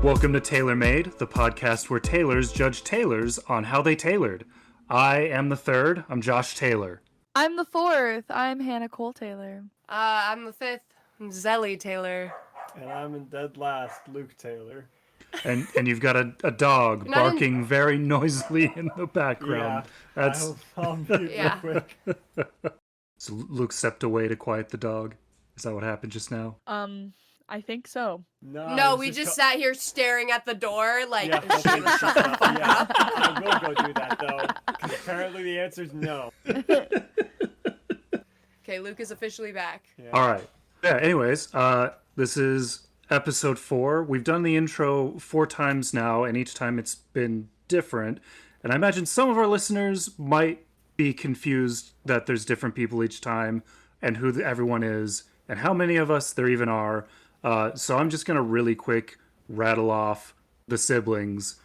Welcome to Tailor Made, the podcast where tailors judge tailors on how they tailored. I am the third. I'm Josh Taylor. I'm the fourth. I'm Hannah Cole Taylor. I'm the fifth. I'm Zelie Taylor. And I'm in dead last, Luke Taylor. And you've got a dog barking very noisily in the background. Yeah, I'll mute real quick. So Luke stepped away to quiet the dog. Is that what happened just now? I think so. No, we just sat here staring at the door like, yeah, I will go do that, though. 'Cause apparently the answer is no. Okay, Luke is officially back. Yeah. All right. Yeah, anyways, this is episode 4. We've done the intro 4 times now, and each time it's been different. And I imagine some of our listeners might be confused that there's different people each time and who everyone is and how many of us there even are. So I'm just going to really quick rattle off the siblings.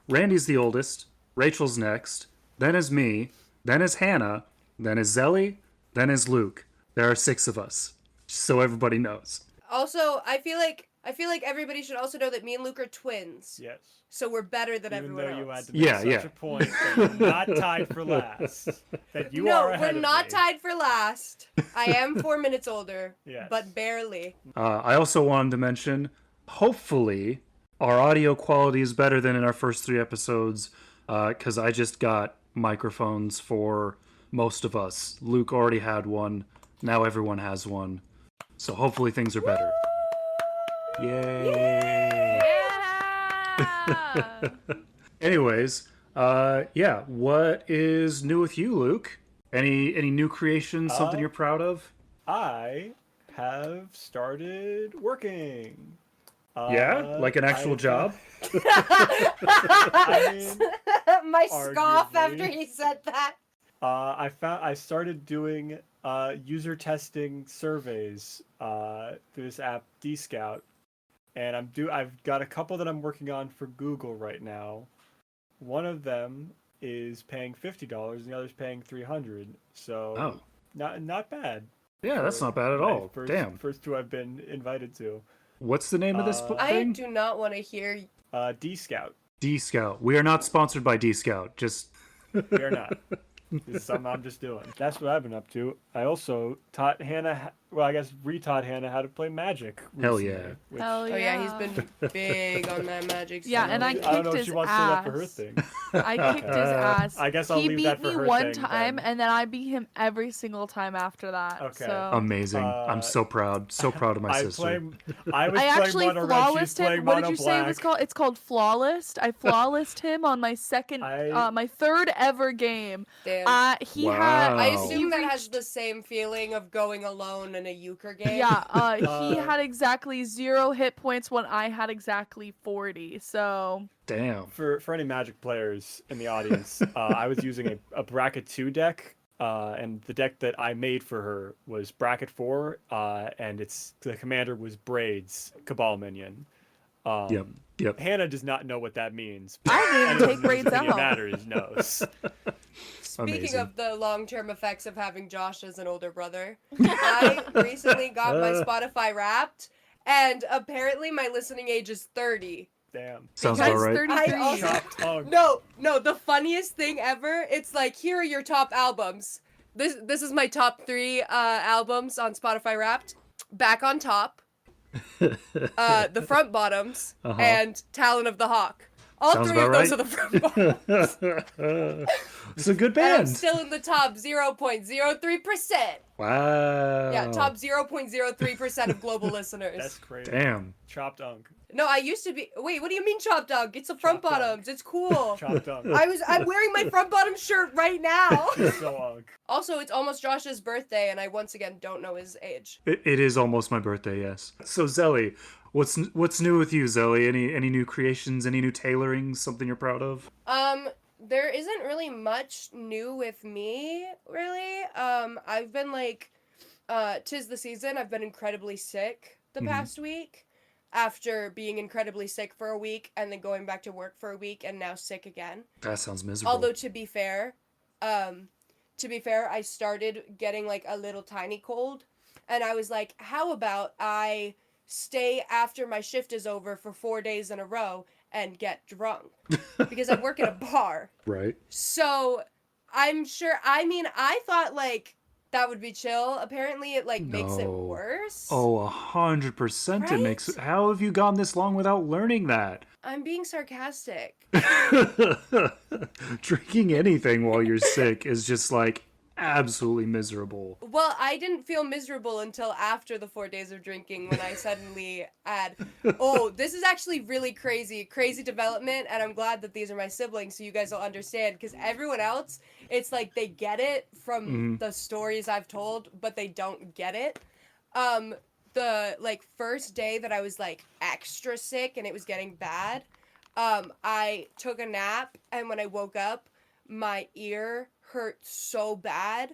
Randy's the oldest, Rachel's next, then is me, then is Hannah, then is Zelie, then is Luke. There are 6 of us, so everybody knows. Also, I feel like everybody should also know that me and Luke are twins. Yes. So we're better than Even everyone though else. you had to make such a point that you're not tied for last. That you are ahead we're not of me. tied for last. I am 4 minutes older, Yes. but barely. I also wanted to mention, hopefully, our audio quality is better than in our first 3 episodes, because I just got microphones for most of us. Luke already had one. Now everyone has one. So hopefully things are better. Yay! Yeah! Anyways, what is new with you, Luke? Any new creations, something you're proud of? I have started working. Like an actual job? I mean, My scoff Arguably. after he said that. I started doing user testing surveys through this app Dscout, and I've got a couple that I'm working on for Google right now. One of them is paying $50 and the other's paying $300. So not bad. Yeah, that's not bad at all. First 2 I've been invited to. What's the name of this I thing? do not want to hear. Dscout. D-Scout. We are not sponsored by D-Scout. Just We're not. This is something I'm just doing. That's what I've been up to. I also taught Hannah, retaught Hannah how to play Magic Hell recently, yeah. which- Hell yeah. Oh yeah, he's been big on that Magic. Yeah, scene. and I I don't know kicked if his she wants to say that for her ass. thing. I kicked his ass. I guess I'll he leave beat that for me her one thing, time, then. and then I beat him every single time after that. Okay. So. amazing. I'm so proud. So proud of my sister. I was I actually playing mono red, she's flawlessed playing him. What mono did you black. say it was called? It's called flawless. I flawlessed him on my my third ever game. Damn. He Wow. had. I Oh. assume that has the same feeling of going alone in a euchre game. Yeah, he had exactly 0 hit points when I had exactly 40. So Damn. For any Magic players in the audience, I was using a Bracket 2 deck, and the deck that I made for her was Bracket 4, and the commander was Braids, Cabal Minion. Yep. Hannah does not know what that means. I didn't take Braids Minion out. Matters knows. Speaking Amazing. of the long-term effects of having Josh as an older brother, I recently got my Spotify Wrapped, and apparently my listening age is 30. Damn. Sounds Guy's about right. 33. I also- Chopped tongue. No, the funniest thing ever, it's like, here are your top albums. This is my top 3 albums on Spotify Wrapped. Back on Top, The Front Bottoms, and Talon of the Hawk. All Sounds 3 of about those right. are the front bottoms. It's a good And I'm band. still in the top 0.03%. Wow. Yeah, top 0.03% of global listeners. That's crazy. Damn. Chopped unk. No, I used to be. Wait, what do you mean chopped dog? It's the front Chopped bottoms. It's cool. Chopped unk. I'm wearing my front bottom shirt right now. So unk. Also, it's almost Josh's birthday, and I once again don't know his age. It is almost my birthday, yes. So Zelie, what's new with you, Zelie? Any new creations? Any new tailorings? Something you're proud of? There isn't really much new with me, really. I've been like, 'tis the season. I've been incredibly sick the past week. After being incredibly sick for a week and then going back to work for a week and now sick again. That sounds miserable. Although to be fair, I started getting like a little tiny cold, and I was like, how about I stay after my shift is over for 4 days in a row and get drunk because I work at a bar. Right. So I'm sure, I mean, I thought like that would be chill. Apparently it like makes it worse. Oh, 100% it Right? makes. How have you gone this long without learning that? I'm being sarcastic. Drinking anything while you're sick is just like absolutely miserable. Well, I didn't feel miserable until after the 4 days of drinking when I suddenly oh, this is actually really crazy development, and I'm glad that these are my siblings so you guys will understand, because everyone else, it's like they get it from the stories I've told, but they don't get it. The like first day that I was like extra sick and it was getting bad, I took a nap, and when I woke up, my ear hurt so bad,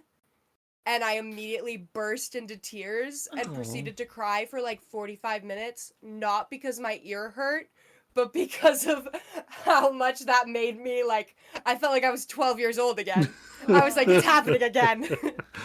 and I immediately burst into tears and proceeded to cry for like 45 minutes, not because my ear hurt, but because of how much that made me, like, I felt like I was 12 years old again. I was like, it's happening again.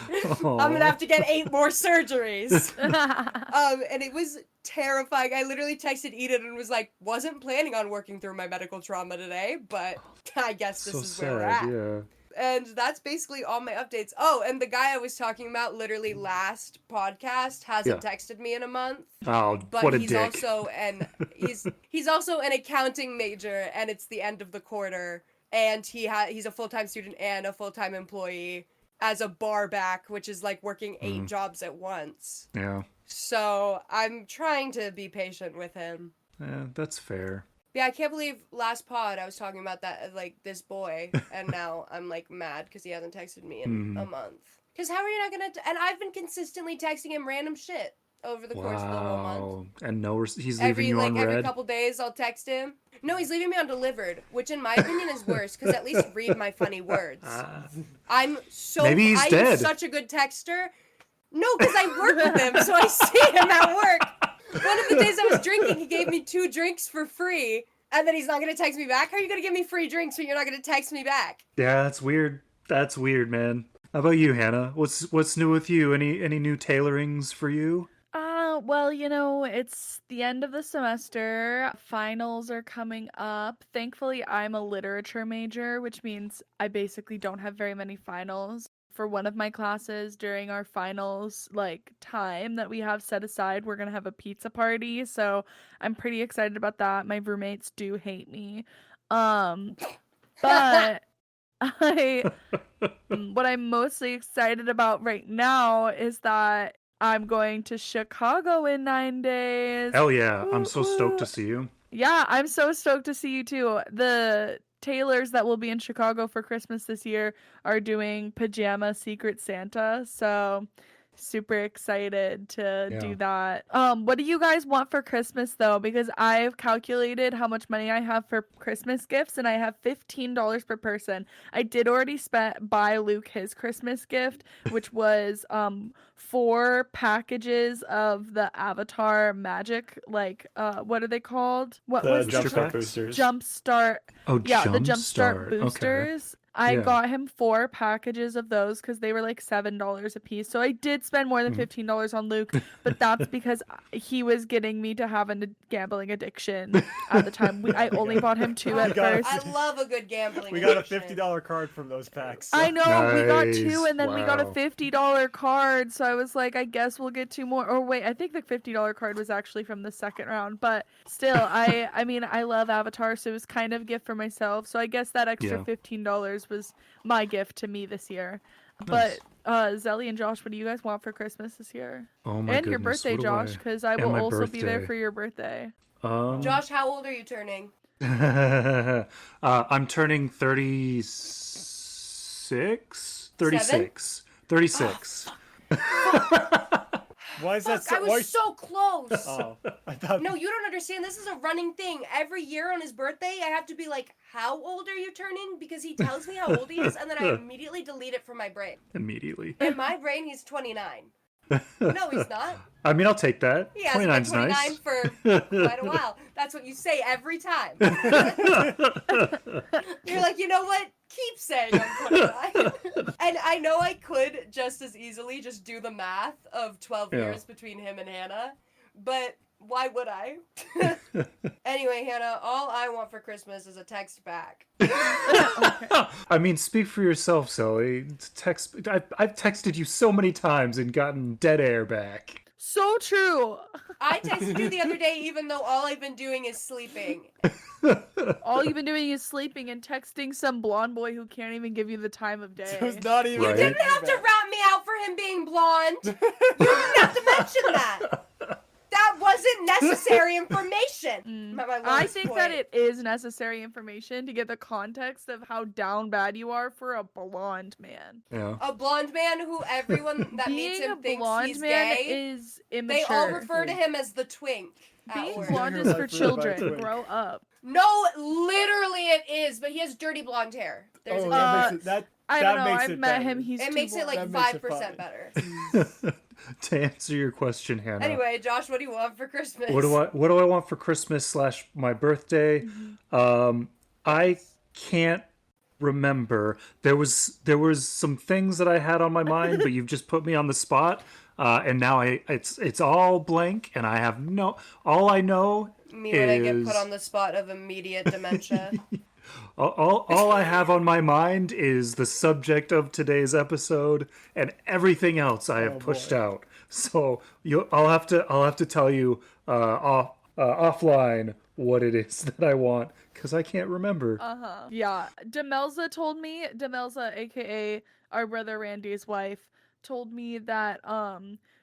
I'm gonna have to get 8 more surgeries. And it was terrifying. I literally texted Eden and was like, wasn't planning on working through my medical trauma today, but I guess this is where we're at. Yeah. And that's basically all my updates. Oh, and the guy I was talking about literally last podcast hasn't texted me in a month. Oh, But what a he's dick. also he's also an accounting major, and it's the end of the quarter, and he's a full-time student and a full-time employee as a bar back, which is like working 8 jobs at once. Yeah. So I'm trying to be patient with him. Yeah, that's fair. Yeah, I can't believe last pod I was talking about that, like, this boy, and now I'm, like, mad because he hasn't texted me in a month. Because how are you not gonna... And I've been consistently texting him random shit over the course of the whole month. And no, he's leaving you on every red? couple days I'll text him. No, he's leaving me on delivered, which in my opinion is worse, because at least read my funny words. I'm so... Maybe he's dead. I'm such a good texter. No, because I work with him, so I see him at work. One of the days I was drinking, he gave me 2 drinks for free, and then he's not going to text me back? How are you going to give me free drinks when you're not going to text me back? Yeah, that's weird. That's weird, man. How about you, Hannah? What's new with you? Any new tailorings for you? Well, you know, it's the end of the semester. Finals are coming up. Thankfully, I'm a literature major, which means I basically don't have very many finals. For one of my classes during our finals like time that we have set aside, we're gonna have a pizza party, so I'm pretty excited about that. My roommates do hate me, but what I'm mostly excited about right now is that I'm going to Chicago in 9 days. Hell yeah, I'm so Woo-hoo. stoked to see you. Yeah, I'm so stoked to see you too. The tailors that will be in Chicago for Christmas this year are doing pajama Secret Santa, so super excited to do that. What do you guys want for Christmas though? Because I've calculated how much money I have for Christmas gifts, and I have $15 per person. I did already buy Luke his Christmas gift, which was 4 packages of the Avatar magic, like what are they called? What The was Jumpstart boosters. Jumpstart. Oh, Yeah, the Jumpstart Jumpstart boosters. I Yeah. got him 4 packages of those because they were like $7 a piece. So I did spend more than $15 on Luke, but that's because he was getting me to have a gambling addiction at the time. I only bought him 2 at got- first. I love a good gambling We got a addiction. $50 card from those packs. So. I know, we got 2 Nice. and then we got a Wow. $50 card. So I was like, I guess we'll get 2 more. Or wait, I think the $50 card was actually from the second round. But still, I mean, I love Avatar, so it was kind of a gift for myself. So I guess that extra Yeah. $15 was my gift to me this year. Nice. But Zelie and Josh, what do you guys want for Christmas this year? Oh my And your goodness, birthday, what do Josh, because I and will my also be there birthday. for your birthday. Josh, how old are you turning? I'm turning 36. 36. 36. Why is that Fuck, I was so close. Oh, I thought. No, you don't understand. This is a running thing. Every year on his birthday, I have to be like, how old are you turning? Because he tells me how old he is, and then I immediately delete it from my brain. Immediately. In my brain, he's 29. No, he's not. I mean, I'll take that. He hasn't been 29's 29 nice. for quite a while. That's what you say every time. You're like, you know what? Keep saying I'm 29. And I know I could just as easily just do the math of 12 Yeah. years between him and Hannah, but Why would I? Anyway, Hannah, all I want for Christmas is a text back. I mean, speak for yourself, Zelie. I've texted you so many times and gotten dead air back. So true. I texted you the other day even though all I've been doing is sleeping. All you've been doing is sleeping and texting some blonde boy who can't even give you the time of day. It was not even. Right. You didn't have to rat me out for him being blonde. You didn't have to mention that. That wasn't necessary information. My I lowest think point. that it is necessary information to get the context of how down bad you are for a blonde man. Yeah. A blonde man who everyone that meets Being him a thinks blonde he's man gay. is They immature. all refer to him as the twink. at Being work. blonde Your is life for led by children. twink. Grow up. No, literally it is, but he has dirty blonde hair. There's Oh, a that difference. makes it, I that don't know. makes I've it met better. him. He's It too makes it like blonde. That makes it 5% fine. better. To answer your question, Hannah. Anyway, Josh, what do you want for Christmas? What do I want for Christmas / my birthday? I can't remember. There was some things that I had on my mind, but you've just put me on the spot, and now it's all blank, and I have no. All I know Me when I get is put on the spot of immediate dementia. all I have on my mind is the subject of today's episode, and everything else I have pushed boy. out. So I'll have to tell you offline what it is that I want, because I can't remember. Yeah. Demelza, aka our brother Randy's wife, told me that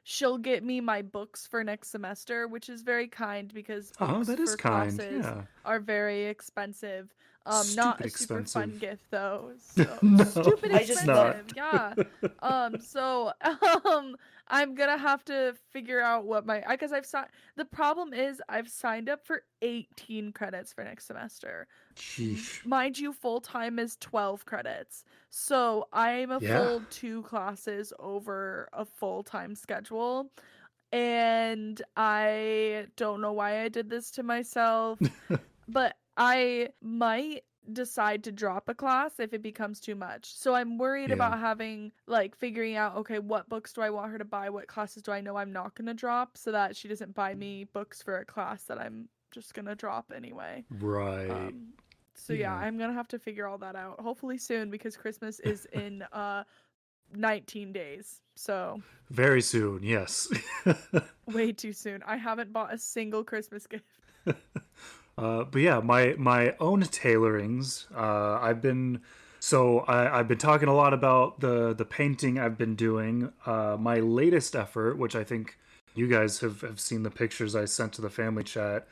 she'll get me my books for next semester, which is very kind because Oh, books that is for kind, classes yeah. are very expensive. Not Stupid a super fun expensive. gift though. So No, stupid I just expensive. Yeah. So I'm gonna have to figure out what because I've signed. The problem is I've signed up for 18 credits for next semester. Sheesh. Mind you, full time is 12 credits. So I'm a Yeah. full 2 classes over a full time schedule. And I don't know why I did this to myself, but I might decide to drop a class if it becomes too much. So I'm worried Yeah. about figuring out, okay, what books do I want her to buy? What classes do I know I'm not going to drop so that she doesn't buy me books for a class that I'm just going to drop anyway. Right. So yeah, Yeah. I'm gonna have to figure all that out. Hopefully soon because Christmas is in 19 days. So Very soon, yes. way too soon. I haven't bought a single Christmas gift. But yeah, my own tailorings. I've been talking a lot about the painting I've been doing. My latest effort, which I think you guys have seen the pictures I sent to the family chat.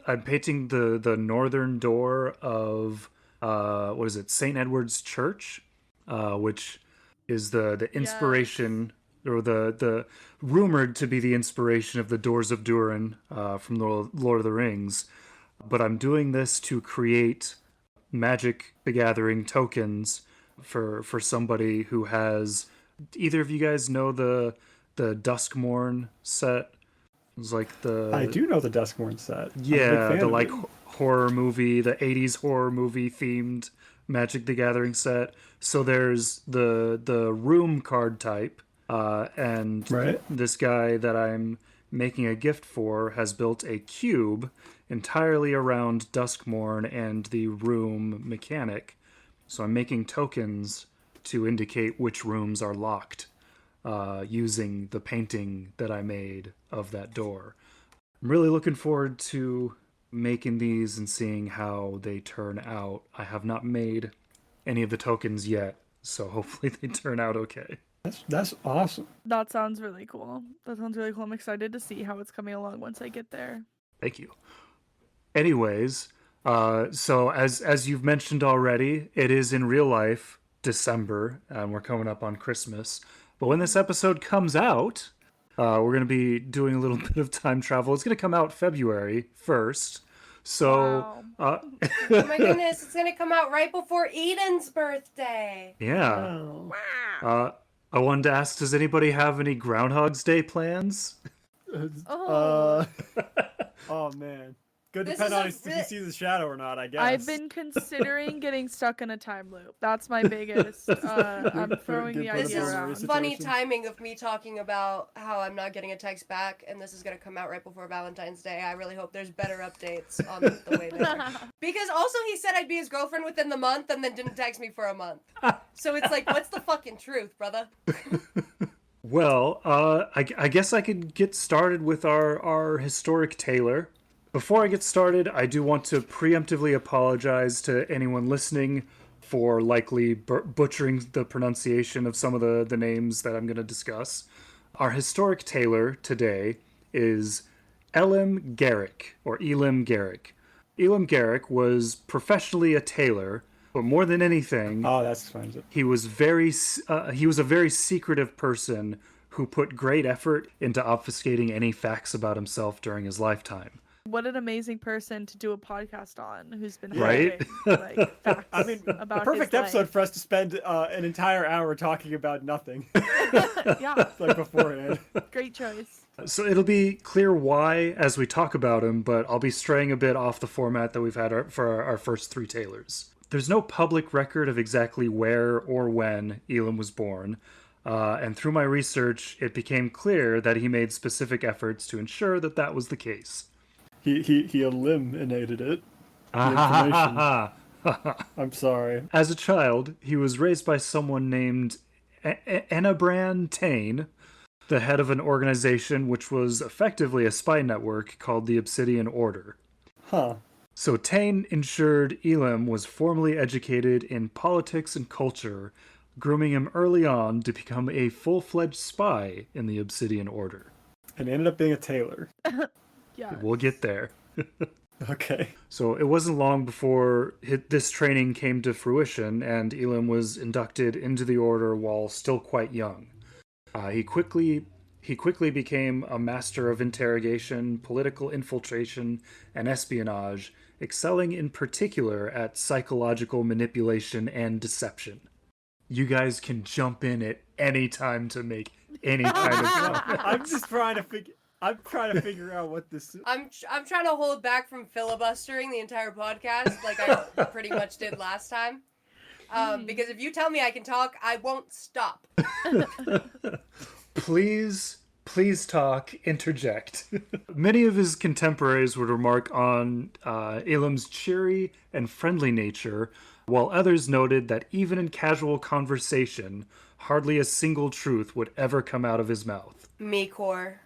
I'm painting the northern door of what is it, St. Edward's Church, which is the inspiration or the rumored to be the inspiration of the Doors of Durin from the Lord of the Rings. But I'm doing this to create Magic the Gathering tokens for somebody who has. Either of you guys know the Duskmourn set? It's like the I do know the Duskmourn set. I'm a big yeah, fan the of like it. horror movie, the 80s horror movie themed Magic the Gathering set. So there's the room card type, and Right. this guy that I'm making a gift for has built a cube entirely around Duskmourn and the room mechanic. So I'm making tokens to indicate which rooms are locked, using the painting that I made of that door. I'm really looking forward to making these and seeing how they turn out. I have not made any of the tokens yet, so hopefully they turn out okay. That's awesome. That sounds really cool. I'm excited to see how it's coming along once I get there. Thank you. Anyways, so as you've mentioned already, it is in real life December, and we're coming up on Christmas. But when this episode comes out, we're going to be doing a little bit of time travel. It's going to come out February 1st. So, Wow. Oh my goodness, it's gonna come out right before Eden's birthday. yeah. Oh. I wanted to ask, does anybody have any Groundhog's Day plans? Oh. Oh man. Could This depend is on a if you re- see the shadow or not, I guess. I've been considering getting stuck in a time loop. That's my biggest. I'm throwing the This idea is around. funny situation. timing of me talking about how I'm not getting a text back, and this is gonna come out right before Valentine's Day. I really hope there's better updates on the way there. Because also he said I'd be his girlfriend within the month, and then didn't text me for a month. So it's like, what's the fucking truth, brother? Well, I guess I could get started with our historic tailor. Before I get started, I do want to preemptively apologize to anyone listening for likely butchering the pronunciation of some of the names that I'm going to discuss. Our historic tailor today is Elim Garak, or Elim Garak. Elim Garak was professionally a tailor, but more than anything, Oh, that's fine. he was a very secretive person who put great effort into obfuscating any facts about himself during his lifetime. What an amazing person to do a podcast on, who's been Right? hiding, like, facts I mean, about perfect his episode for us to spend an entire hour talking about nothing, life. Yeah, like beforehand. great choice. So it'll be clear why as we talk about him, but I'll be straying a bit off the format that we've had for our first three tailors. There's no public record of exactly where or when Elim was born, and through my research, it became clear that he made specific efforts to ensure that that was the case. He eliminated it. The information. I'm sorry. As a child, he was raised by someone named Enabran Tain, the head of an organization which was effectively a spy network called the Obsidian Order. Huh. So Tain ensured Elim was formally educated in politics and culture, grooming him early on to become a full-fledged spy in the Obsidian Order. And ended up being a tailor. Yeah, We'll get there. Okay. So it wasn't long before this training came to fruition, and Elim was inducted into the order while still quite young. He quickly became a master of interrogation, political infiltration, and espionage, excelling in particular at psychological manipulation and deception. You guys can jump in at any time to make any kind of comment. I'm just trying to figure. I'm trying to figure out what this. I'm trying to hold back from filibustering the entire podcast like I pretty much did last time. Because if you tell me I can talk, I won't stop. Please talk, interject. Many of his contemporaries would remark on Elim's cheery and friendly nature, while others noted that even in casual conversation, hardly a single truth would ever come out of his mouth. Me-core.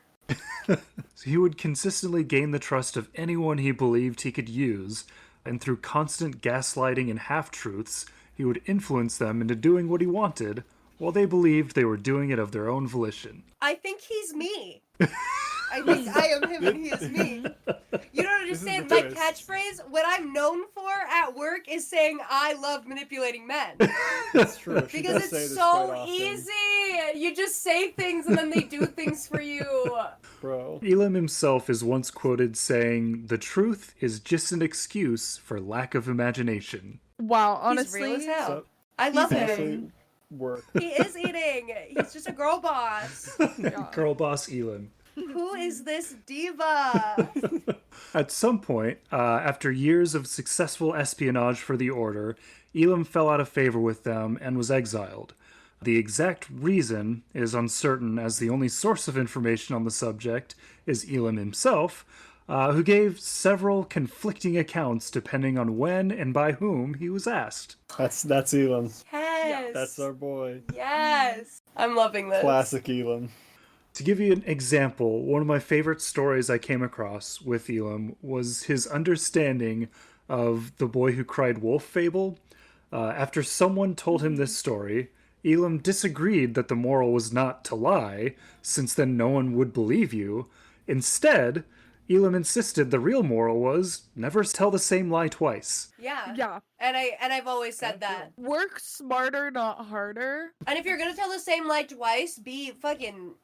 So he would consistently gain the trust of anyone he believed he could use, and through constant gaslighting and half-truths, he would influence them into doing what he wanted, while they believed they were doing it of their own volition. I think he's me. I think I am him and he is me. You don't understand. the My twist. catchphrase, what I'm known for at work, is saying I love manipulating men. That's true. She Because does say it's this so quite often. easy. You just say things and then they do things for you. Bro. Elim himself is once quoted saying, "The truth is just an excuse for lack of imagination." wow. He's real Honestly, as hell. So, I love he's him. actually work. He is eating. He's just a girl boss. yeah. Girl boss Elim. Who is this diva? At some point, after years of successful espionage for the Order, Elim fell out of favor with them and was exiled. The exact reason is uncertain, as the only source of information on the subject is Elim himself, who gave several conflicting accounts depending on when and by whom he was asked. That's Elim. Yes. That's our boy. Yes. I'm loving this. Classic Elim. To give you an example, one of my favorite stories I came across with Elim was his understanding of the boy who cried wolf fable. After someone told him this story, Elim disagreed that the moral was not to lie, since then no one would believe you. Instead, Elim insisted the real moral was never tell the same lie twice. Yeah. Yeah. And I've always said that. Work smarter, not harder. And if you're gonna tell the same lie twice, be fucking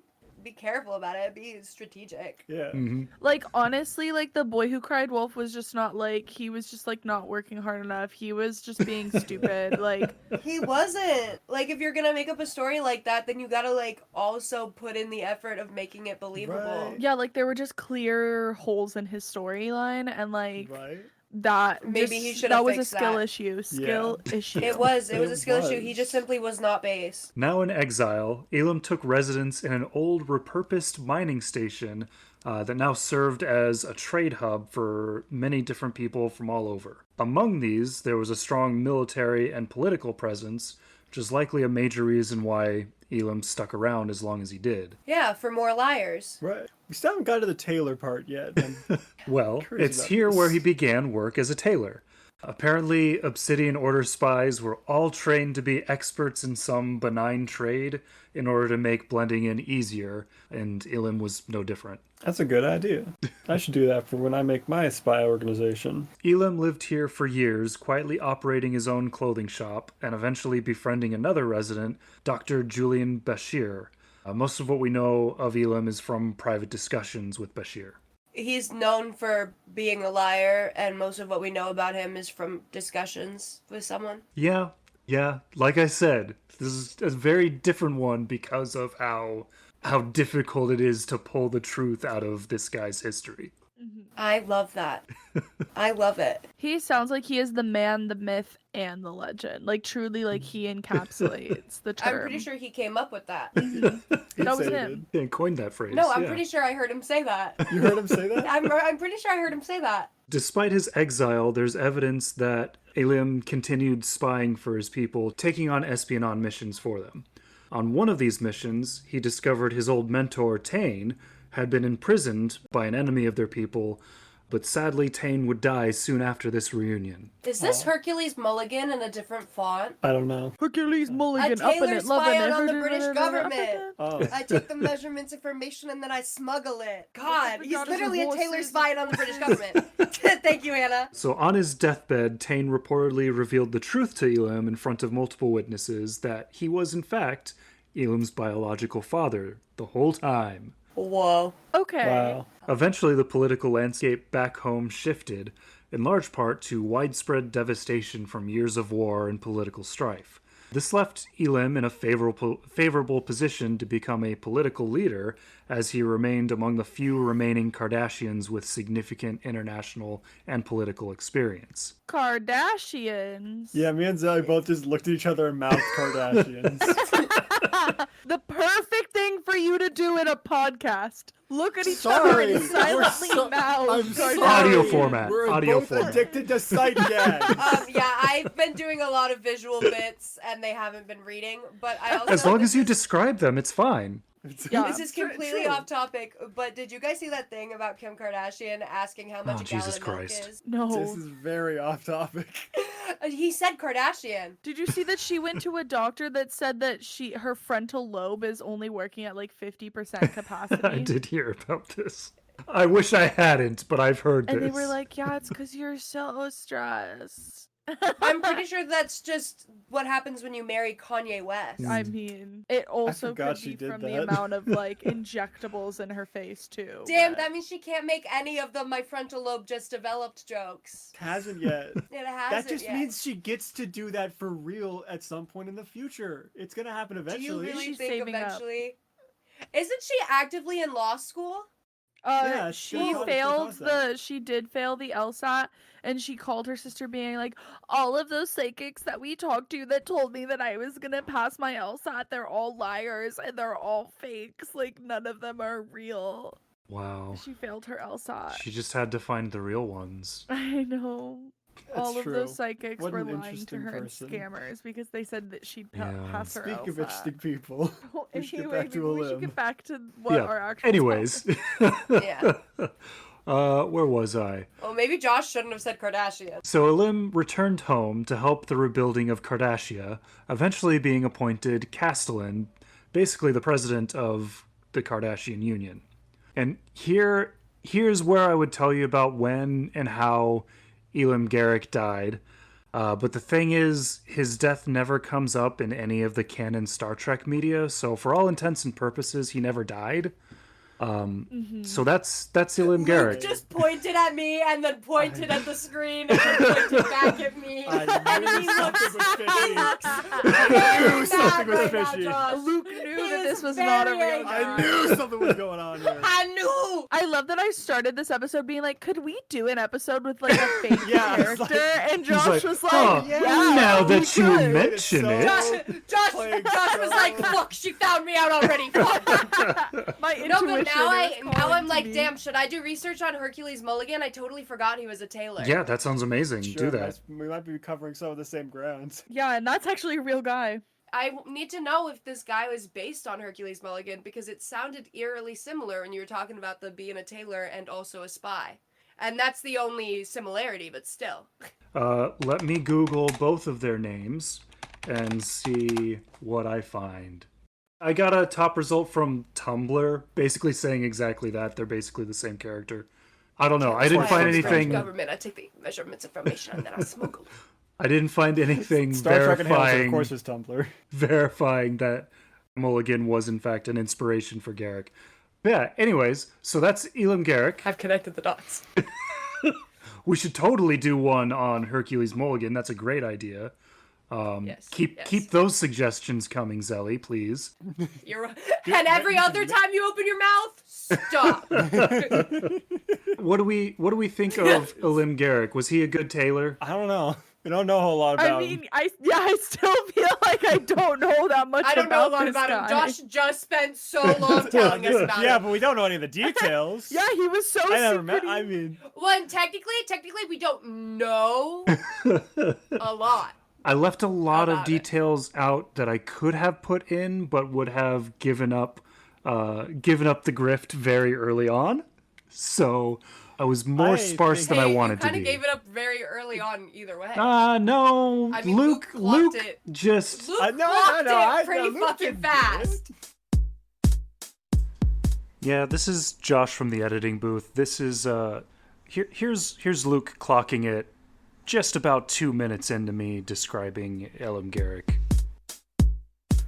be careful about it. Be strategic. Yeah. Mhm. Like, honestly, like, the boy who cried wolf was just not, like, he was just, like, not working hard enough. He was just being stupid. Like, He wasn't. Like, if you're gonna make up a story like that, then you gotta, like, also put in the effort of making it believable. Right. yeah, like, there were just clear holes in his storyline, and, like, Right. that Maybe just, he should that have was a fixed skill that. issue. Skill issue. It was a It skill issue. He was. just simply was not base. Now in exile, Elim took residence in an old repurposed mining station that now served as a trade hub for many different people from all over. Among these, there was a strong military and political presence, which is likely a major reason why Elim stuck around as long as he did. Yeah, for more liars. Right. We still haven't got to the tailor part yet. I'm Well, curious it's about here this. where he began work as a tailor. Apparently, Obsidian Order spies were all trained to be experts in some benign trade in order to make blending in easier, and Elim was no different. That's a good idea. I should do that for when I make my spy organization. Elim lived here for years, quietly operating his own clothing shop, and eventually befriending another resident, Dr. Julian Bashir. Most of what we know of Elim is from private discussions with Bashir. He's known for being a liar, and most of what we know about him is from discussions with someone. Yeah, like I said, this is a very different one because of how difficult it is to pull the truth out of this guy's history. I love that. I love it. He sounds like he is the man, the myth, and the legend. Like, truly, like, he encapsulates the term. I'm pretty sure he came up with that. That was He'd say him. Yeah, coined that phrase. No, I'm yeah. pretty sure I heard him say that. You heard him say that? I'm pretty sure I heard him say that. Despite his exile, there's evidence that Elim continued spying for his people, taking on espionage missions for them. On one of these missions, he discovered his old mentor, Tane, had been imprisoned by an enemy of their people, but sadly Tane would die soon after this reunion. Is this Hercules Mulligan in a different font? I don't know. Hercules Mulligan, A up in tailor it, loving spy it. on the British government. Oh. I take the measurements information and then I smuggle it. God, he's forgot his literally a tailor horses. spying on the British government. Thank you, Hannah. So on his deathbed, Tane reportedly revealed the truth to Elim in front of multiple witnesses that he was in fact Elim's biological father the whole time. Whoa. Okay. Wow. Eventually, the political landscape back home shifted, in large part to widespread devastation from years of war and political strife. This left Elim in a favorable position to become a political leader, as he remained among the few remaining Kardashians with significant international and political experience. Kardashians. Yeah, me and Zelie both just looked at each other and mouthed Kardashians. The perfect thing for you to do in a podcast. Look at each Sorry. other and silently mouth. I'm Kardashians. sorry. Audio format. We're Audio both format. addicted to sight gags. Yeah, I've been doing a lot of visual bits and they haven't been reading, but I also As long as you describe them, it's fine. Yeah. This is completely off topic, but did you guys see that thing about Kim Kardashian asking how much Oh, a Jesus gallon of milk Christ. is? No. This is very off topic. He said Kardashian. Did you see that she went to a doctor that said that her frontal lobe is only working at like 50% capacity? I did hear about this. I wish I hadn't, but I've heard And this. they were like, yeah, it's because you're so stressed. I'm pretty sure that's just what happens when you marry Kanye West. I mean, it also forgot could she be did from the that. amount of like injectables in her face too. Damn, but- that means she can't make any of the my frontal lobe just developed jokes. Hasn't yet. It hasn't That just yet. means she gets to do that for real at some point in the future. It's gonna happen Do you eventually. really She's think saving up. eventually? Isn't she actively in law school? Yeah, she she got failed that. she did fail the LSAT, and she called her sister being like, all of those psychics that we talked to that told me that I was gonna pass my LSAT, they're all liars and they're all fakes. Like, none of them are real. Wow. She failed her LSAT. She just had to find the real ones. I know. That's All of true. those psychics What were an lying to interesting her person. and scammers because they said that she'd Yeah. pass her Speak of LSAT. interesting people. We should get Anyway, back to maybe a we should limb. get back to what Yeah. our actual Anyways. Yeah. Where was I? Well, maybe Josh shouldn't have said Kardashian. So Elim returned home to help the rebuilding of Kardashia, eventually being appointed Castellan, basically the president of the Kardashian Union. And here's where I would tell you about when and how Elim Garak died. But the thing is, his death never comes up in any of the canon Star Trek media, so for all intents and purposes, he never died. So that's Elim Luke Garak. just pointed at me and then pointed at the screen and then pointed back at me. I knew He something was fishy. very I knew something was mad right now, fishy. Josh. Luke knew He that is this was not a very real angry. guy. I knew something was going on here. I knew. I love that I started this episode being like, could we do an episode with like a fake Yeah, it's character? like- And Josh like, was like, "Huh, yeah. now we that you could." mention so- it. Josh Playing was like, show. fuck, she found me out already. Fuck. My No, but intuition now is I'm calling to like, me. damn, should I do research on Hercules Mulligan? I totally forgot he was a tailor. Yeah, that sounds amazing. Sure, Do that. we might be covering some of the same grounds. Yeah, and that's actually a real guy. I need to know if this guy was based on Hercules Mulligan because it sounded eerily similar when you were talking about the being a tailor and also a spy. And that's the only similarity, but still. Let me Google both of their names and see what I find. I got a top result from Tumblr, basically saying exactly that. They're basically the same character. I don't know. I didn't That's find why I'm French anything. Government. I take the measurements information and then I smuggle it. I didn't find anything Star Trek and Hamilton, of verifying course, is Tumblr. verifying that Mulligan was in fact an inspiration for Garak. But yeah. Anyways, so that's Elim Garak. I've connected the dots. We should totally do one on Hercules Mulligan. That's a great idea. Yes. Keep those suggestions coming, Zelie, please. You're and every other time you open your mouth, stop. What do we think of Elim Garak? Was he a good tailor? I don't know. We don't know a whole lot about I him. mean, I still feel like I don't know that much I don't know a about lot this about him. guy. Josh just spent so long telling us about Yeah, him. but we don't know any of the details. Yeah, he was so I never met. secretive. I mean, Well, and technically we don't know a lot. I left a lot of About it. details out that I could have put in, but would have given up the grift very early on. So I was more I sparse think- than I Hey, wanted you to kind be. of gave it up very early on either way. No, I mean, Luke Luke clocked it. just Luke I know, clocked I it pretty Luke fucking did fast. yeah. This is Josh from the editing booth. This is here's Luke clocking it just about 2 minutes into me describing Elim Garak.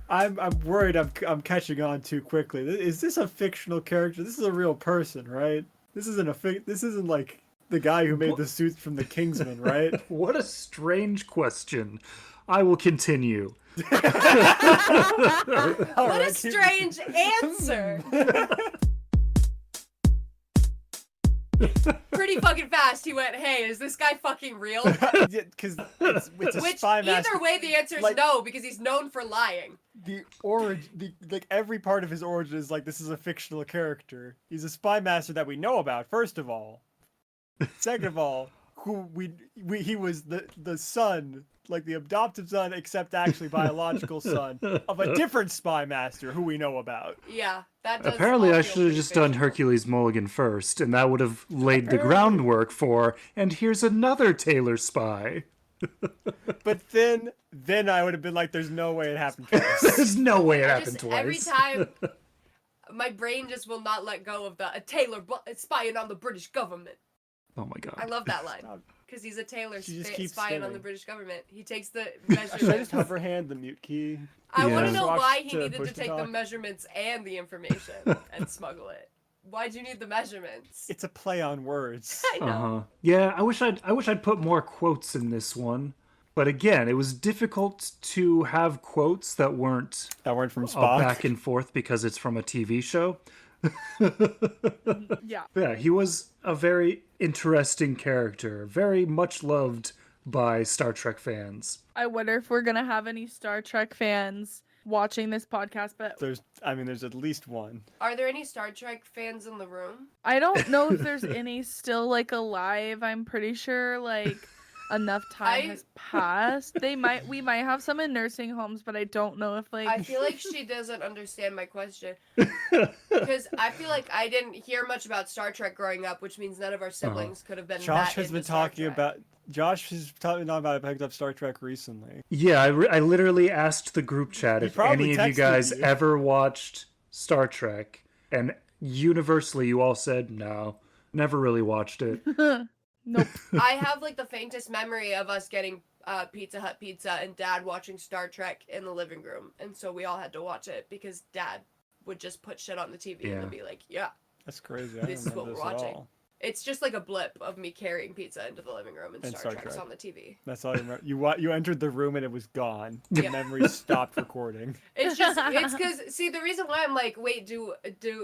I'm worried. I'm catching on too quickly. Is this a fictional character? This is a real person, right? This isn't like the guy who made the suits from the Kingsman, right? What a strange question. I will continue. What a strange answer. Pretty fucking fast. He went, "Hey, is this guy fucking real?" Because it's a Which spy master. either way, the answer is like- no because he's known for lying. The origin, like every part of his origin is like this is a fictional character. He's a spy master that we know about. First of all, second of all, who he was the son, like the adoptive son, except actually biological son of a different spy master who we know about. Yeah, that does. Apparently, all I feel should have pretty just done fictional. Hercules Mulligan first, and that would have laid the groundwork for, and here's another Taylor spy. But then I would have been like, "There's no way it happened twice." There's no way it I happened just, twice. every time, my brain just will not let go of a tailor spying on the British government. Oh my god. I love that line because he's a tailor She just keeps spying on the spinning. British government. He takes the Should I just measurements. hover hand the mute key? I want Yeah. to know Swap why he to needed to push to take the talk. measurements and the information and smuggle it. Why'd you need the measurements? It's a play on words. I know. Uh-huh. Yeah, I wish I'd put more quotes in this one. But again, it was difficult to have quotes that weren't That weren't from all Spock. back and forth because it's from a TV show. Yeah. Yeah, he was a very interesting character, very much loved by Star Trek fans. I wonder if we're gonna have any Star Trek fans watching this podcast, but There's at least one. Are there any Star Trek fans in the room? I don't know if there's any still like alive. I'm pretty sure like enough time has passed. We might have some in nursing homes, but I don't know if like I feel like she doesn't understand my question. Because I feel like I didn't hear much about Star Trek growing up, which means none of our siblings could have been Josh that has been into Star talking Trek. about. Josh has talking about picked up Star Trek recently. Yeah, I literally asked the group chat He if probably any of you texted guys you. ever watched Star Trek, and universally you all said no, never really watched it. nope. I have like the faintest memory of us getting Pizza Hut pizza and Dad watching Star Trek in the living room, and so we all had to watch it because Dad would just put shit on the TV and then be like, "Yeah, That's crazy. I this don't is what remember we're this at watching." all. It's just like a blip of me carrying pizza into the living room and Star Trek's on the TV. That's all I remember. You entered the room and it was gone. The Yeah. memory stopped recording. It's because see, the reason why I'm like, wait, do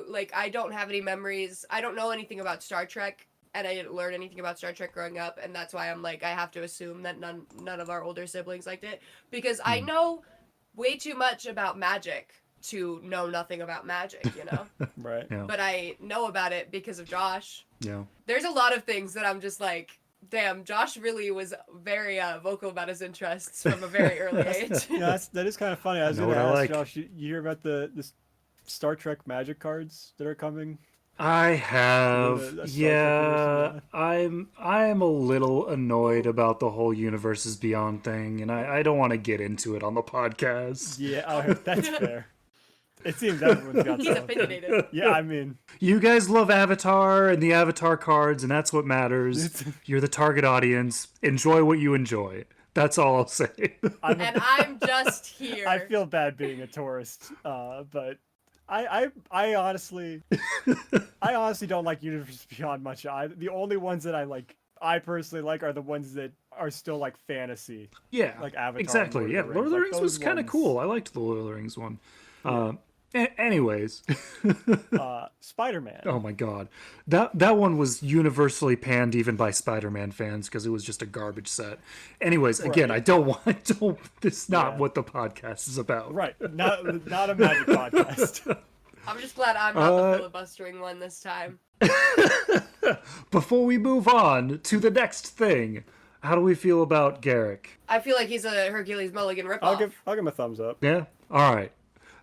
like I don't have any memories. I don't know anything about Star Trek, and I didn't learn anything about Star Trek growing up, and that's why I'm like, I have to assume that none of our older siblings liked it, because I know way too much about magic to know nothing about magic, you know? Right. Yeah. But I know about it because of Josh. Yeah. There's a lot of things that I'm just like, damn, Josh really was very vocal about his interests from a very early age. Yeah, that is kind of funny. I was know going to what I ask like. Josh, you hear about the Star Trek magic cards that are coming? I have. The Star Trek Yeah, universe, I'm a little annoyed about the whole universes beyond thing, and I don't want to get into it on the podcast. Yeah, that's fair. It seems everyone's got He's some. opinionated. Yeah, I mean, You guys love Avatar and the Avatar cards, and that's what matters. You're the target audience. Enjoy what you enjoy. That's all I'll say. And I'm just here. I feel bad being a tourist, but I honestly don't like Universe Beyond much. The only ones that I personally like are the ones that are still like fantasy. Yeah, Like Avatar and exactly. Lord Yeah, of the Lord of the Rings. Rings Like, was those kind of ones- cool. I liked the Lord of the Rings one. Anyways, Spider-Man. oh my god, that one was universally panned even by Spider-Man fans because it was just a garbage set. Anyways, again, Right. I don't want. This is not Yeah. what the podcast is about. Right, not a magic podcast. I'm just glad I'm not the filibustering one this time. Before we move on to the next thing, how do we feel about Garak? I feel like he's a Hercules Mulligan ripoff. I'll give him a thumbs up. Yeah. All right.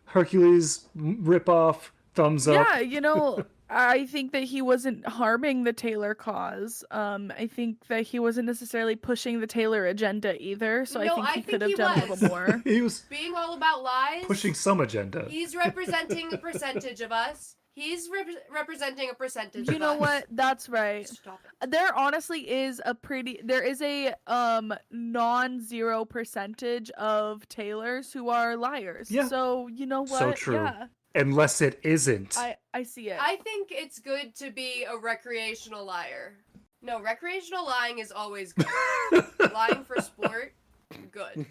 Hercules ripoff. Thumbs up. Yeah, I think that he wasn't harming the Taylor cause. I think that he wasn't necessarily pushing the Taylor agenda either. So No, I think he could he have done a was. little more. He was Being all about lies. pushing some agenda. He's representing a percentage of us. He's representing a percentage of us. You know what? That's right. Stop it. There honestly is a non-zero percentage of Taylors who are liars. Yeah. So you know what? So true. Yeah. Unless it isn't. I see it. I think it's good to be a recreational liar. No, recreational lying is always good. Lying for sport, good.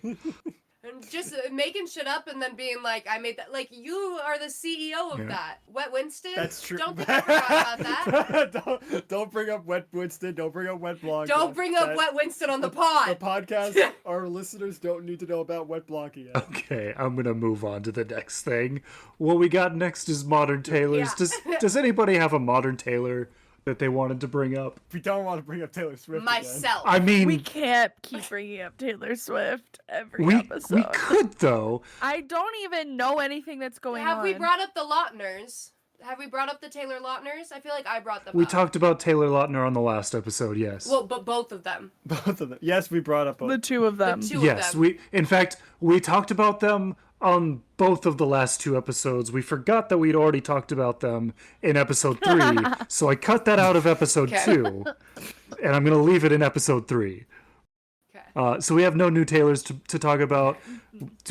And just making shit up and then being like, I made that. Like, you are the CEO of Yeah. that. Wet Winston? That's true. Don't think I forgot about that. don't bring up Wet Winston. Don't bring up Wet Blanc. Don't bring up Wet Winston on the The pod. podcast. Our listeners don't need to know about Wet Blanc yet. Okay, I'm gonna move on to the next thing. What we got next is modern tailors. Yeah. Does anybody have a modern tailor that they wanted to bring up? We don't want to bring up Taylor Swift again. Myself. I mean, we can't keep bringing up Taylor Swift every we episode. could though. I don't even know anything that's going on. Have we brought up the Lautners? Have we brought up the Taylor Lautners? I feel like I brought them We up. talked about Taylor Lautner on the last episode. Yes. Well, but both of them. Both of them. Yes, we brought up the two of them? The two yes. of them. In fact, we talked about them on both of the last two episodes. We forgot that we'd already talked about them in episode 3, so I cut that out of episode Okay. 2, and I'm gonna leave it in episode 3. Okay. So we have no new Taylors to talk about.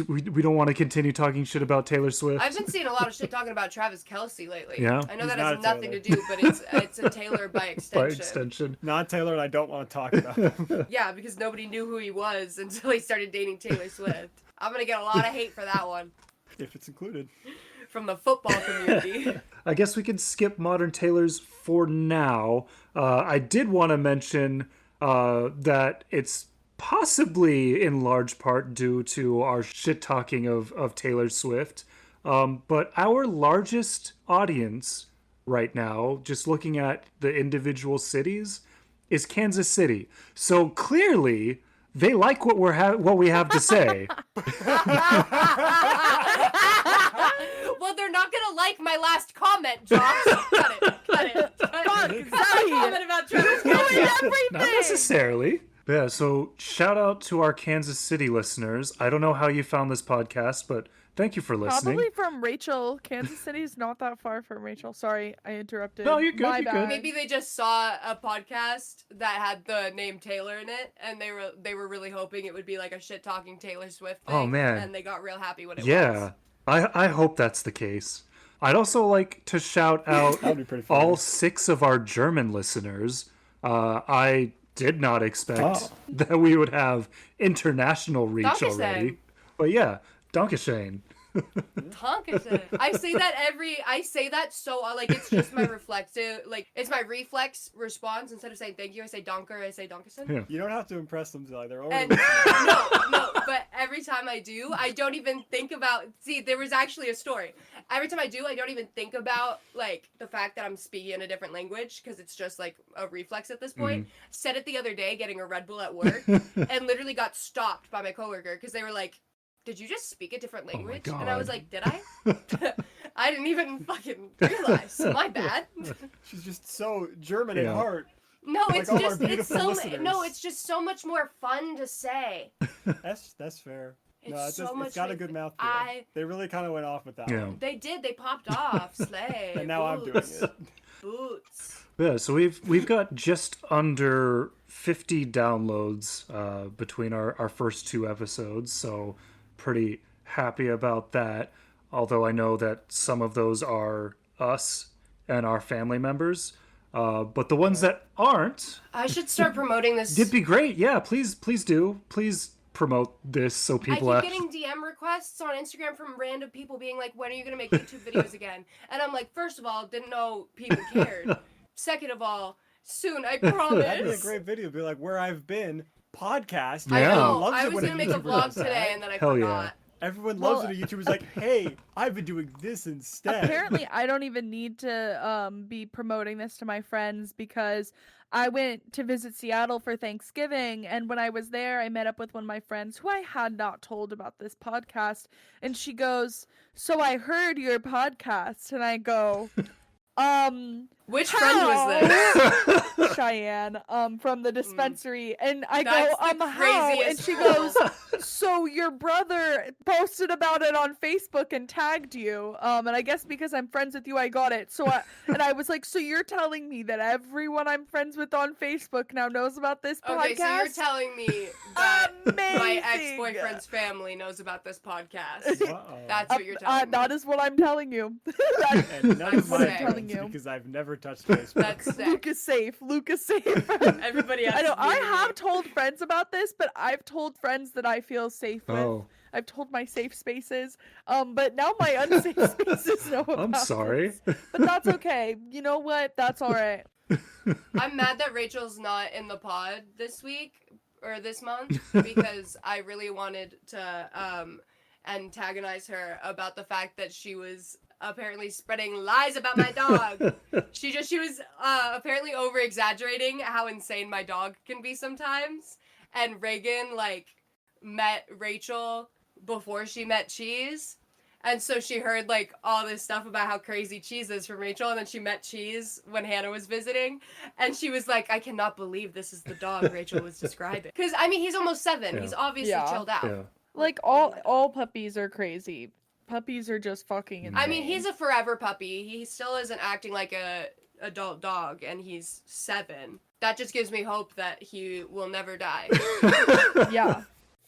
We don't want to continue talking shit about Taylor Swift. I've been seeing a lot of shit talking about Travis Kelce lately. Yeah? I know He's that not has a nothing to Taylor. do, but it's a Taylor by extension. By extension. Not Taylor, and I don't want to talk about him. Yeah, because nobody knew who he was until he started dating Taylor Swift. I'm gonna get a lot of hate for that one If it's included. from the football community. I guess we can skip modern Taylors for now. I did want to mention that it's possibly in large part due to our shit talking of Taylor Swift. But our largest audience right now, just looking at the individual cities, is Kansas City. So clearly, they like what we have to say. Well, they're not gonna like my last comment, Josh. Cut it. Fuck, Comment Zelie, about Travis ruined Kelce. everything. Not necessarily. Yeah, so shout out to our Kansas City listeners. I don't know how you found this podcast, but thank you for listening. Probably from Rachel. Kansas City's not that far from Rachel. Sorry, I interrupted. No, you're good, My you're bad. good. Maybe they just saw a podcast that had the name Taylor in it, and they were really hoping it would be like a shit talking Taylor Swift thing. Oh, man. And they got real happy when it was. Yeah, I hope that's the case. I'd also like to shout out That'd be pretty funny. all 6 of our German listeners. I did not expect that we would have international reach Dankeschön. already. But yeah, Dankeschön. Dankeschön. I say that so like it's just my reflexive, like it's my reflex response. Instead of saying thank you, I say danke, I say Dankeschön. Yeah. You don't have to impress them, Zelie. They're And already no, but every time I do, I don't even think about. See, there was actually a story. Every time I do, I don't even think about like the fact that I'm speaking in a different language because it's just like a reflex at this point. Said it the other day, getting a Red Bull at work, and literally got stopped by my coworker because they were like, "Did you just speak a different language?" And I was God. like, "Did I?" I didn't even fucking realize. My bad. She's just so German Yeah. at heart. No, Like it's all our just it's beautiful so listeners. no, it's just so much more fun to say. That's fair. It's No, it's so just much it's got a like- good mouthfeel. I- They really kind of went off with that Yeah. one. They did. They popped off. Slay. And now I'm doing Boots. it. Boots. Yeah, so we've got just under 50 downloads between our first 2 episodes, so pretty happy about that. Although I know that some of those are us and our family members, but the ones that aren't, I should start promoting this. it'd be great. Yeah, please do. Please promote this so I people keep getting DM requests on Instagram from random people being like, "When are you gonna make YouTube videos again?" And I'm like, first of all, didn't know people cared. Second of all, soon, I promise. That'd be a great video. Be like, where I've been, podcast. Yeah. I Everyone know. loves I it was when a gonna make a YouTuber vlog does that. today, and then I Hell yeah. forgot. Everyone loves Well, it. A YouTuber's like, hey, I've been doing this instead. Apparently, I don't even need to be promoting this to my friends because I went to visit Seattle for Thanksgiving, and when I was there, I met up with one of my friends who I had not told about this podcast, and she goes, "So I heard your podcast," and I go, Which friend was this? Cheyenne, from the dispensary, and I That's go, the how? And craziest she pull. goes, so your brother posted about it on Facebook and tagged you, and I guess because I'm friends with you, I got it. So I was like, so you're telling me that everyone I'm friends with on Facebook now knows about this podcast? Okay, so you're telling me that my Amazing. ex-boyfriend's family knows about this podcast. Uh-oh. That's what you're telling me. That is what I'm telling you. And none of I'm my sick. friends, You. because I've never touched Facebook. That's sick. Luke is safe. Luke is safe. Everybody else I know. is I leaving have me. told friends about this, but I've told friends that I feel safe with. Oh, I've told my safe spaces. But now my unsafe spaces know about I'm sorry. this. But that's okay. You know what? That's all right. I'm mad that Rachel's not in the pod this week or this month because I really wanted to antagonize her about the fact that she was apparently spreading lies about my dog. She was apparently over exaggerating how insane my dog can be sometimes. And Reagan like met Rachel before she met Cheese. And so she heard like all this stuff about how crazy Cheese is from Rachel, and then she met Cheese when Hannah was visiting, and she was like, "I cannot believe this is the dog Rachel was describing." Because I mean, he's almost 7. Yeah. He's obviously Yeah. chilled out. Yeah. Like all puppies are crazy. Puppies are just fucking insane. I mean, he's a forever puppy. He still isn't acting like a adult dog, and he's 7. That just gives me hope that he will never die. yeah.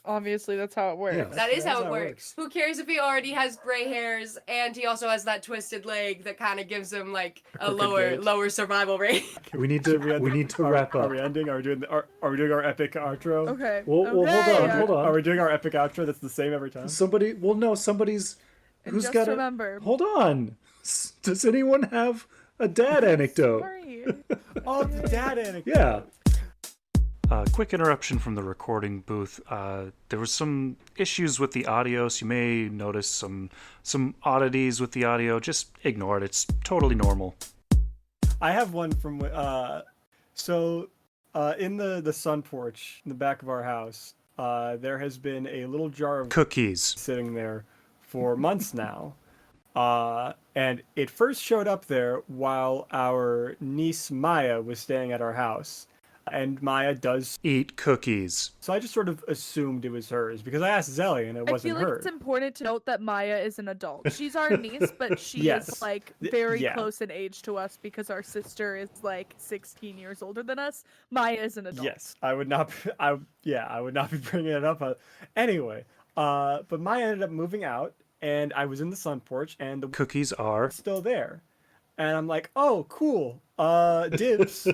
Obviously, that's how it works. Yeah. That is That's how it how it works. works. Who cares if he already has gray hairs and he also has that twisted leg that kind of gives him like a crooked lower gait. survival rate. We need to wrap Are up. we ending? Are we doing our epic outro? Okay. Well, hold okay. on. Are we doing our epic outro that's the same every time? Somebody's And who's just got remember. Hold on. Does anyone have a dad anecdote? Sorry. Oh, the dad anecdote. Yeah. Quick interruption from the recording booth. There was some issues with the audio, so you may notice some oddities with the audio. Just ignore it. It's totally normal. I have one from in the sun porch in the back of our house. There has been a little jar of Cookies. sitting there for months now. And it first showed up there while our niece Maya was staying at our house. And Maya does eat cookies. So I just sort of assumed it was hers because I asked Zelie and it I wasn't feel like her. it's important to note that Maya is an adult. She's our niece, but she Yes. is like very Yeah. close in age to us because our sister is like 16 years older than us. Maya is an adult. Yes, I would not. I would not be bringing it up. Anyway, but Maya ended up moving out, and I was in the sun porch, and the Cookies are still there, and I'm like, oh, cool, dibs.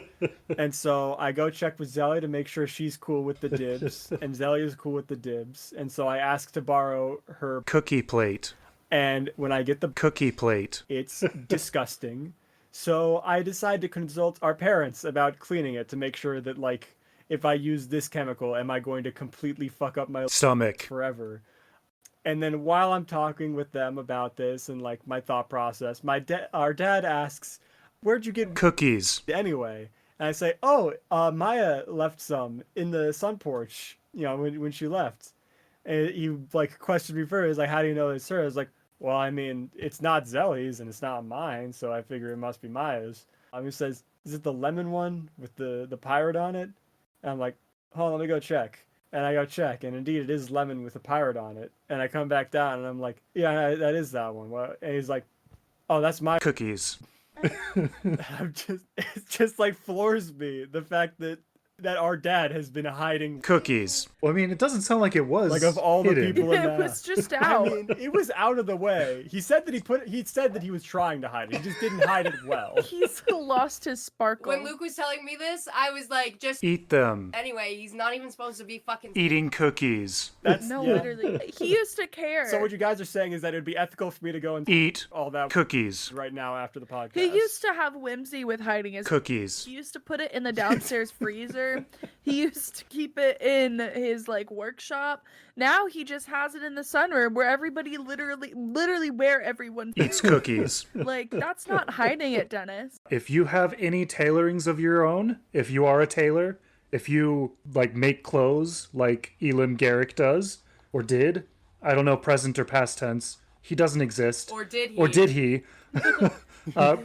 And so I go check with Zelie to make sure she's cool with the dibs, and Zelie is cool with the dibs, and so I ask to borrow her cookie plate. And when I get the Cookie plate. it's disgusting. So I decide to consult our parents about cleaning it to make sure that, like, if I use this chemical, am I going to completely fuck up my Stomach. forever? And then while I'm talking with them about this and, like, my thought process, our dad asks, where'd you get Cookies. anyway? And I say, oh, Maya left some in the sun porch, when she left. And he, like, questioned me first, like, how do you know it's hers? Like, well, I mean, it's not Zelie's and it's not mine, so I figure it must be Maya's. He says, is it the lemon one with the pirate on it? And I'm like, hold on, let me go check. And I go check, and indeed it is lemon with a pirate on it. And I come back down, and I'm like, yeah, that is that one. And he's like, oh, that's my Cookies. it just like floors me, the fact that our dad has been hiding Cookies. Well, I mean, it doesn't sound like it was. like of all the hidden. people in It that. was just I out. mean, it was out of the way. He said that he was trying to hide it. He just didn't hide it well. He's lost his sparkle. When Luke was telling me this, I was like, just Eat them. anyway. He's not even supposed to be fucking. Eating cookies. That's No, yeah. literally. He used to care. So what you guys are saying is that it'd be ethical for me to go and Eat all that cookies. right now after the podcast. He used to have whimsy with hiding his Cookies. He used to put it in the downstairs freezer. He used to keep it in his like workshop. Now he just has it in the sunroom where everybody literally where everyone Eats cookies. Like that's not hiding it, Dennis. If you have any tailorings of your own, if you are a tailor, if you like make clothes like Elim Garak does or did, I don't know present or past tense. He doesn't exist. Or did he? Or did he?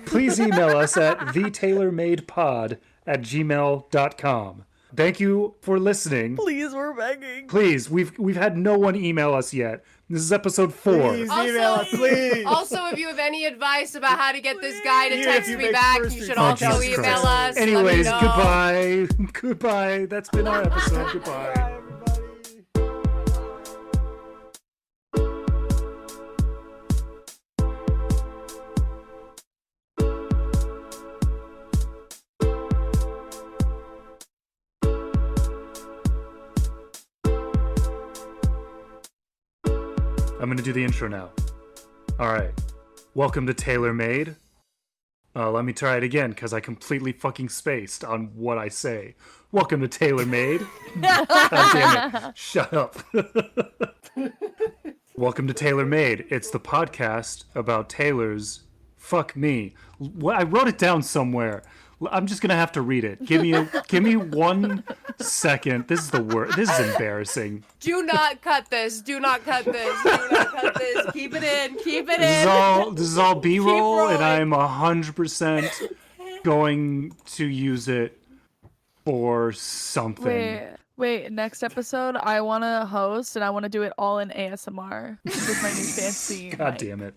Please email us at thetailormadepod@gmail.com. Thank you for listening. Please, we're begging. Please, we've had no one email us yet. This is episode 4. Please email us, please. Also, if you have any advice about how to get this guy to Even text if you me make back, first you should response. also Oh, Jesus email Christ. us. Anyways, Let me know. goodbye. Goodbye. That's been our episode. Goodbye. Bye, everybody. I'm going to do the intro now. All right. Welcome to Tailor Made. Let me try it again because I completely fucking spaced on what I say. Welcome to Tailor Made. God damn it. Shut up. Welcome to Tailor Made. It's the podcast about tailors. Fuck me. I wrote it down somewhere. I'm just gonna have to read it. Give me 1 second. This is the worst. This is embarrassing. Do not cut this. Do not cut this. Do not cut this. Keep it in. Keep it This in. is all B-roll, and rolling. I'm 100% going to use it for something. Wait, next episode I want to host and I want to do it all in ASMR with my new fancy God mic. damn it.